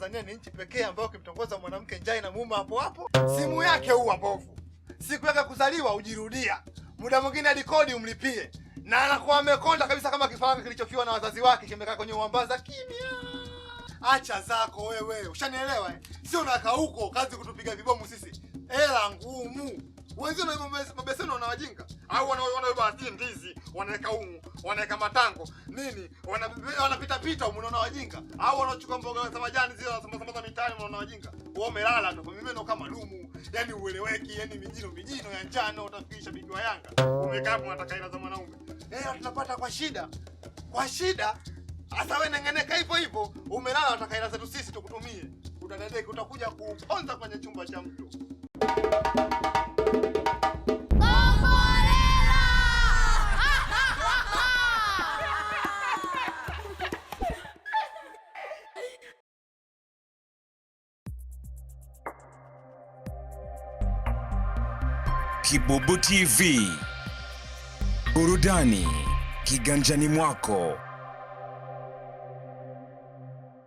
Tanzania ni nchi pekee ambayo ukimtongoza mwanamke njai na mume hapo hapo. Simu yake huwa mbovu. Siku yake kuzaliwa ujirudia. Muda mwingine hadi kodi umlipie. Na anakuwa amekonda kabisa kama kifaranga kilichofiwa na wazazi wake kimekaa kwenye uambaza kimya. Acha zako wewe. Ushanielewa eh? Sio unakaa huko kazi kutupiga vibomu sisi. Hela ngumu. Wenzio na mabeseni wanawajinga. Au wanabeba ndizi, wanaweka ungu, wanaweka matango, nini? Wanapita pita unaona wajinga. Au wanachukua mboga za majani zile wanasambaza mitaani unaona wajinga. Wewe umelala tu mimeno kama dumu. Yaani ueleweki, yaani mijino ya njano utafikisha bigi wa Yanga. Umekaa hapo unataka hela za mwanaume. Tunapata kwa shida. Kwa shida. Hasa wewe nengeneka hivyo umelala unataka hela zetu sisi tukutumie. Utadadeki utakuja kuponza kwenye chumba cha mtu. Kibubu TV, burudani kiganjani mwako.